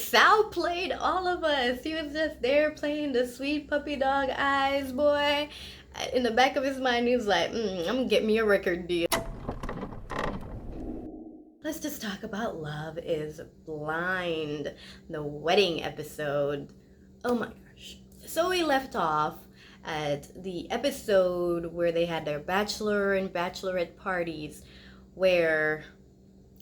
Sal played all of us. He was just there playing the sweet puppy dog eyes, boy. In the back of his mind, he was like, I'm gonna get me a record deal. Let's just talk about Love is Blind, the wedding episode. Oh my gosh. So we left off at the episode where they had their bachelor and bachelorette parties, where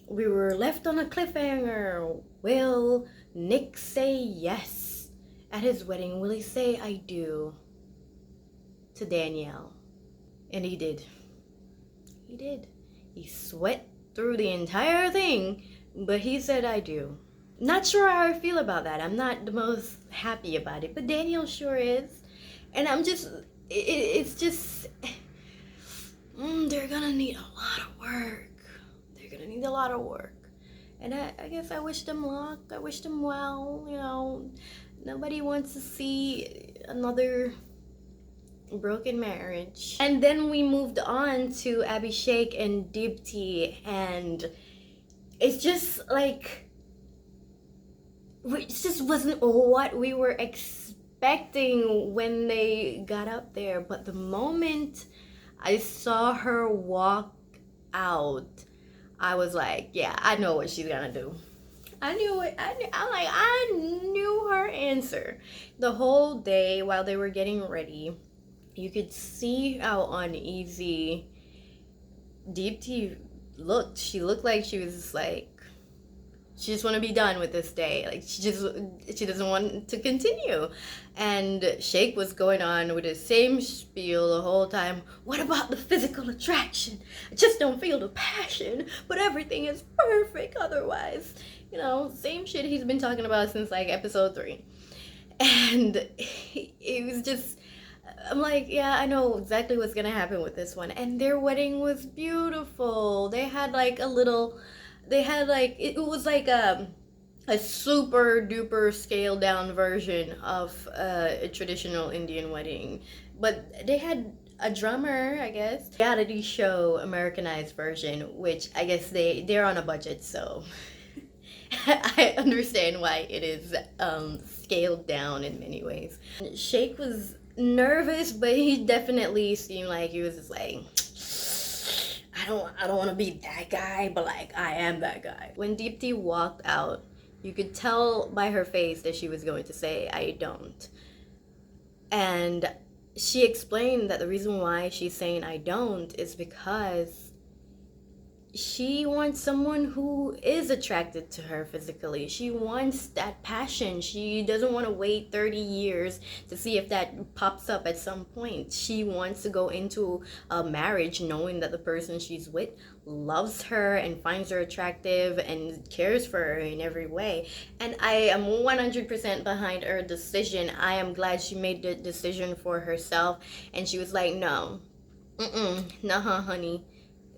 we were left on a cliffhanger. Will Nick say yes at his wedding? Will he say I do to Danielle? And he did. He did. He sweat through the entire thing, but he said I do. Not sure how I feel about that. I'm not the most happy about it, but Danielle sure is. And I'm just, it's just, they're gonna need a lot of work. They're gonna need a lot of work. And I guess I wish them luck. I wish them well. You know, nobody wants to see another broken marriage. And then we moved on to Abhishek and Deepti, and it's just like, it just wasn't what we were expecting when they got up there. But the moment I saw her walk out, I was like, yeah, I know what she's gonna do. I knew it. I knew her answer. The whole day while they were getting ready, you could see how uneasy Deepti looked. She looked like she was just like, she just want to be done with this day. Like she doesn't want to continue. And Shake was going on with the same spiel the whole time. What about the physical attraction? I just don't feel the passion, but everything is perfect otherwise. You know, same shit he's been talking about since like episode 3. And it was just, I'm like, yeah, I know exactly what's gonna happen with this one. And their wedding was beautiful. They had like it was like a super duper scaled down version of a traditional Indian wedding. But they had a drummer, I guess. Reality show Americanized version, which I guess they're on a budget, so I understand why it is scaled down in many ways. Shake was nervous, but he definitely seemed like he was just like, I don't want to be that guy, but like I am that guy. When Deepti walked out, you could tell by her face that she was going to say I don't. And she explained that the reason why she's saying I don't is because she wants someone who is attracted to her physically. She wants that passion. She doesn't want to wait 30 years to see if that pops up at some point. She wants to go into a marriage knowing that the person she's with loves her and finds her attractive and cares for her in every way. And I am 100% behind her decision. I am glad she made the decision for herself. And she was like, no, nah, honey.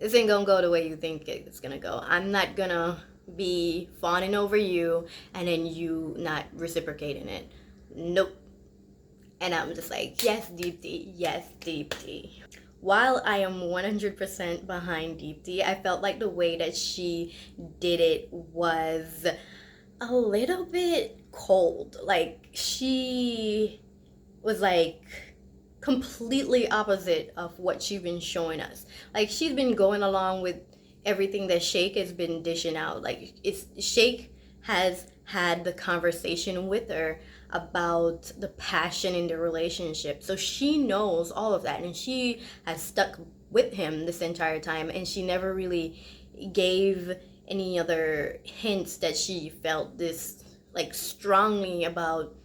This ain't gonna go the way you think it's gonna go. I'm not gonna be fawning over you and then you not reciprocating it. Nope. And I'm just like, yes, Deepti, yes, Deepti. While I am 100% behind Deepti, I felt like the way that she did it was a little bit cold. Like, she was like completely opposite of what she's been showing us. Like, she's been going along with everything that Shake has been dishing out. Like, Shake has had the conversation with her about the passion in the relationship, so she knows all of that, and she has stuck with him this entire time, and she never really gave any other hints that she felt this like strongly about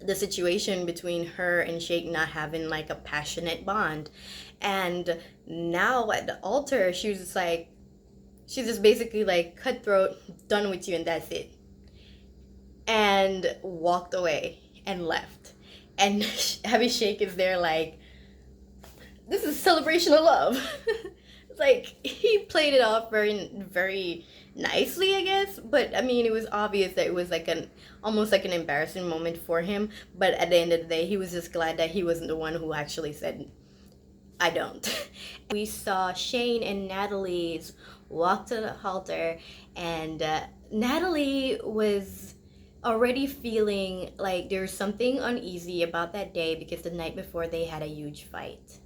the situation between her and Shake not having like a passionate bond. And now at the altar, she was just like, she's just basically like, cutthroat, done with you, and that's it. And walked away and left. And Abhishek is there like, this is a celebration of love. It's like, he played it off very, very nicely, I guess. But I mean, it was obvious that it was like almost like an embarrassing moment for him. But at the end of the day, he was just glad that he wasn't the one who actually said, I don't. We saw Shane and Natalie's walk to the altar, and Natalie was already feeling like there's something uneasy about that day because the night before they had a huge fight.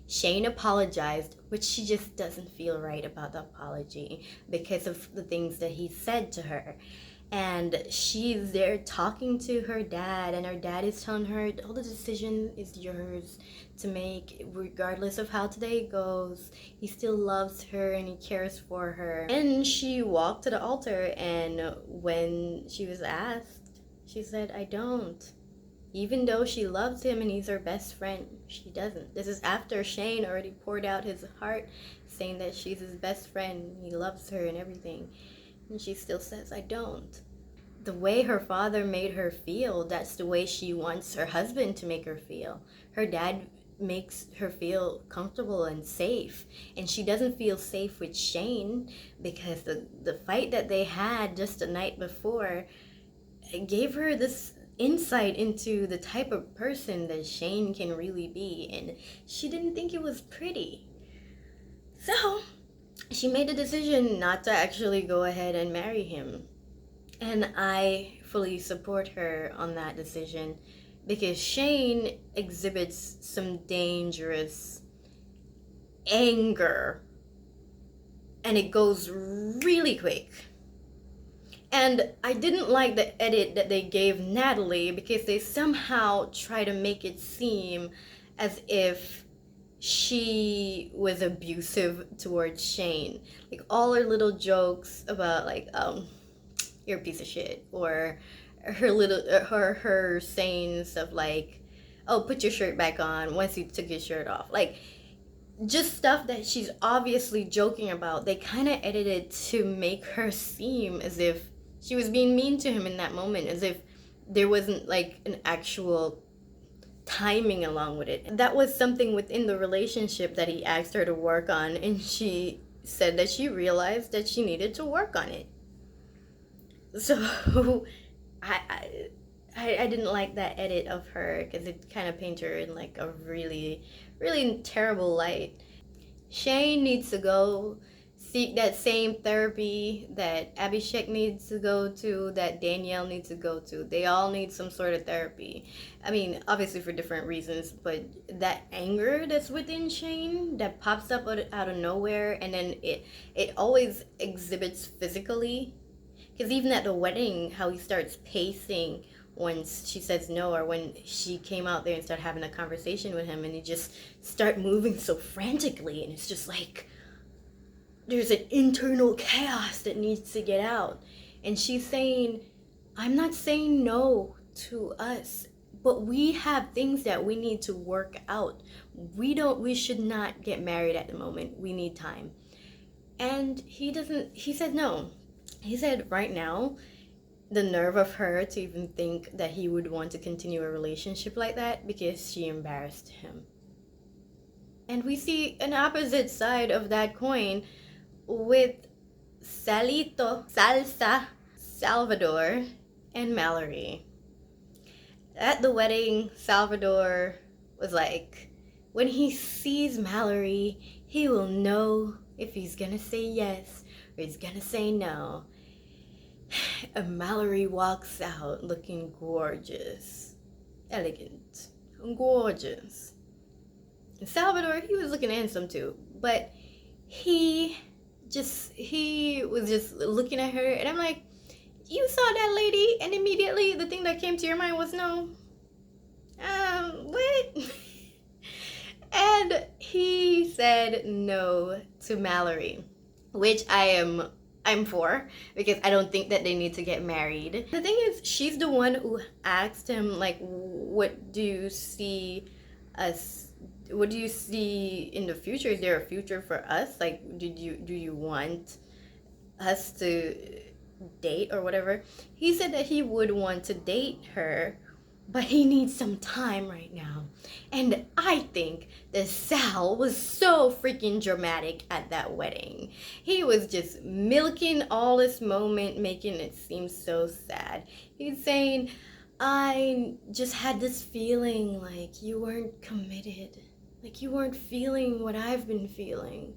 Shane apologized, but she just doesn't feel right about the apology because of the things that he said to her. And she's there talking to her dad, and her dad is telling her all the decision is yours to make regardless of how today goes. He still loves her and he cares for her. And she walked to the altar, and when she was asked, she said, I don't. Even though she loves him and he's her best friend, she doesn't. This is after Shane already poured out his heart, saying that she's his best friend, he loves her and everything. And she still says, I don't. The way her father made her feel, that's the way she wants her husband to make her feel. Her dad makes her feel comfortable and safe. And she doesn't feel safe with Shane because the fight that they had just the night before gave her this insight into the type of person that Shane can really be, and she didn't think it was pretty. So she made the decision not to actually go ahead and marry him. And I fully support her on that decision because Shane exhibits some dangerous anger, and it goes really quick. And I didn't like the edit that they gave Natalie because they somehow try to make it seem as if she was abusive towards Shane. Like all her little jokes about like, you're a piece of shit, or her saying stuff like, oh, put your shirt back on once he took his shirt off. Like just stuff that she's obviously joking about. They kind of edited to make her seem as if she was being mean to him in that moment, as if there wasn't like an actual timing along with it. That was something within the relationship that he asked her to work on, and she said that she realized that she needed to work on it. So I didn't like that edit of her because it kind of painted her in like a really, really terrible light. Shane needs to go seek that same therapy that Abhishek needs to go to, that Danielle needs to go to. They all need some sort of therapy. I mean, obviously for different reasons, but that anger that's within Shane that pops up out of nowhere, and then it always exhibits physically. Because even at the wedding, how he starts pacing once she says no, or when she came out there and started having a conversation with him, and he just start moving so frantically, and it's just like there's an internal chaos that needs to get out. And she's saying, I'm not saying no to us, but we have things that we need to work out. We should not get married at the moment. We need time. And he said no. He said right now, the nerve of her to even think that he would want to continue a relationship like that because she embarrassed him. And we see an opposite side of that coin with Salsa, Salvador, and Mallory. At the wedding, Salvador was like, when he sees Mallory, he will know if he's gonna say yes or he's gonna say no. And Mallory walks out looking gorgeous, elegant, gorgeous. And Salvador, he was looking handsome too, but he was just looking at her, and I'm like, you saw that lady, and immediately the thing that came to your mind was no. What? And he said no to Mallory, which I'm for, because I don't think that they need to get married. The thing is, she's the one who asked him, like, what do you see in the future? Is there a future for us? Like, do you want us to date or whatever? He said that he would want to date her, but he needs some time right now. And I think that Sal was so freaking dramatic at that wedding. He was just milking all this moment, making it seem so sad. He's saying, I just had this feeling like you weren't committed. Like you weren't feeling what I've been feeling.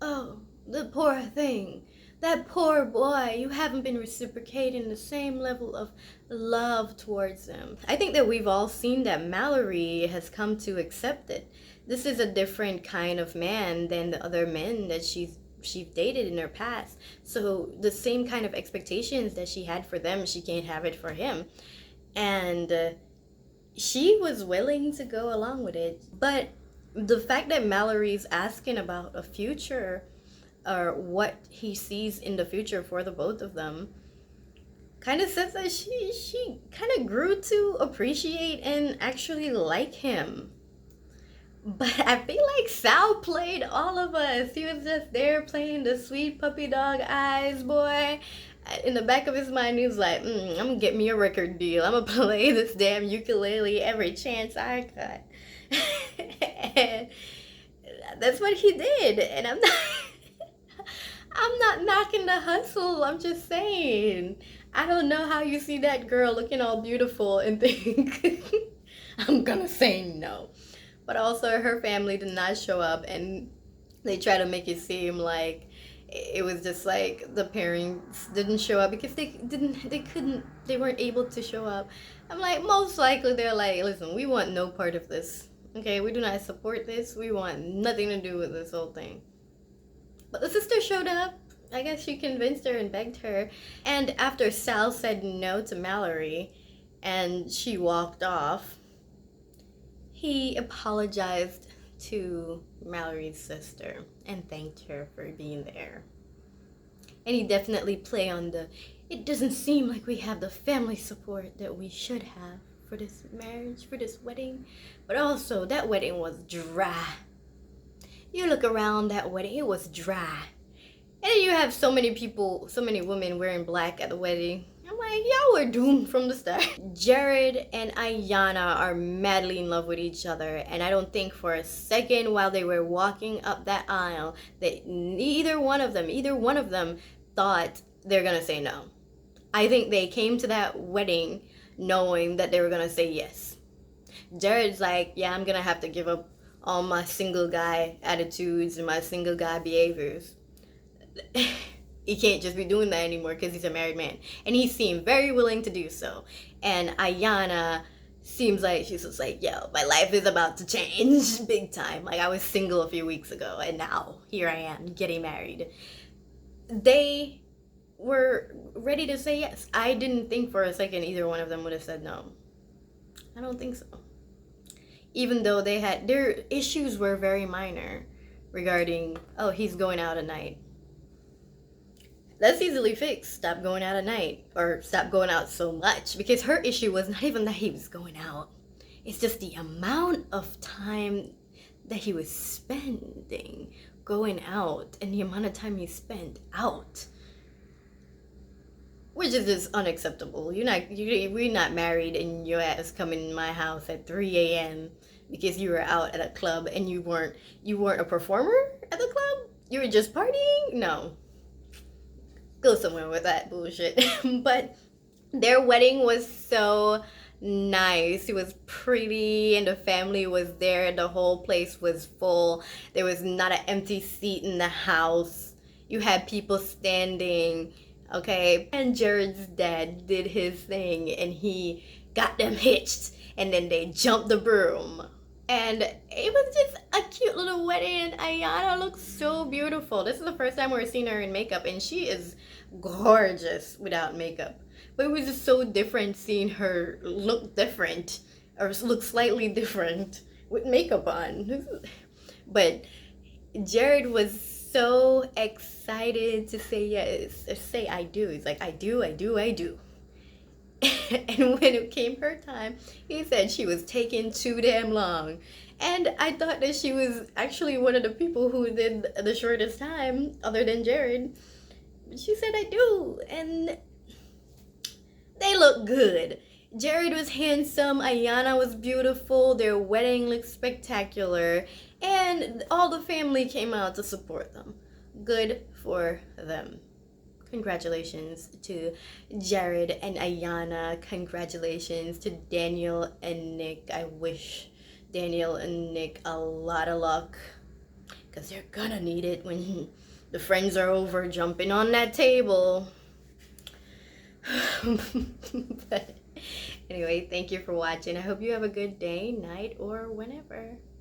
Oh, the poor thing. That poor boy, you haven't been reciprocating the same level of love towards him. I think that we've all seen that Mallory has come to accept it. This is a different kind of man than the other men that she's dated in her past. So the same kind of expectations that she had for them, she can't have it for him. And she was willing to go along with it. But the fact that Mallory's asking about a future or what he sees in the future for the both of them kind of says that she kind of grew to appreciate and actually like him. But I feel like Sal played all of us. He was just there playing the sweet puppy dog eyes, boy. In the back of his mind, he was like, I'm gonna get me a record deal. I'm gonna play this damn ukulele every chance I got. And that's what he did. And I'm not knocking the hustle. I'm just saying. I don't know how you see that girl looking all beautiful and think, I'm gonna say no. But also her family did not show up, and they try to make it seem like it was just like the parents didn't show up because they weren't able to show up. I'm like, most likely they're like, listen, we want no part of this. Okay, we do not support this. We want nothing to do with this whole thing. But the sister showed up. I guess she convinced her and begged her. And after Sal said no to Mallory and she walked off, he apologized to Mallory's sister and thanked her for being there. And he definitely played on the, it doesn't seem like we have the family support that we should have for this marriage, for this wedding. But also, that wedding was dry. You look around that wedding, it was dry. And then you have so many people, so many women wearing black at the wedding. I'm like, y'all were doomed from the start. Jared and Ayanna are madly in love with each other, and I don't think for a second while they were walking up that aisle that either one of them thought they're gonna say no. I think they came to that wedding knowing that they were gonna say yes. Jared's like, yeah, I'm gonna have to give up all my single guy attitudes and my single guy behaviors. He can't just be doing that anymore because he's a married man. And he seemed very willing to do so. And Ayanna seems like she's just like, yo, my life is about to change big time. Like, I was single a few weeks ago, and now here I am getting married. They were ready to say yes. I didn't think for a second either one of them would have said no. I don't think so. Even though they had, their issues were very minor regarding, oh, he's going out at night. That's easily fixed. Stop going out at night, or stop going out so much, because her issue was not even that he was going out. It's just the amount of time that he was spending going out and the amount of time he spent out, which is just unacceptable. We're not married and your ass coming in my house at 3 a.m. because you were out at a club and you weren't a performer at the club. You were just partying. No. Go somewhere with that bullshit. But their wedding was so nice. It was pretty and the family was there. The whole place was full. There was not an empty seat in the house. You had people standing, okay? And Jared's dad did his thing and he got them hitched and then they jumped the broom. And it was just a cute little wedding. Ayanna looks so beautiful. This is the first time we're seeing her in makeup, and she is gorgeous without makeup. But it was just so different seeing her look different, or look slightly different with makeup on. But Jared was so excited to say yes, or say I do. He's like, I do. And when it came her time, he said she was taking too damn long. And I thought that she was actually one of the people who did the shortest time, other than Jared. But she said I do. And they look good. Jared was handsome. Ayanna was beautiful. Their wedding looked spectacular. And all the family came out to support them. Good for them. Congratulations to Jared and Ayanna. Congratulations to Danielle and Nick. I wish Danielle and Nick a lot of luck, because they're gonna need it when The friends are over jumping on that table. But anyway, thank you for watching. I hope you have a good day, night, or whenever.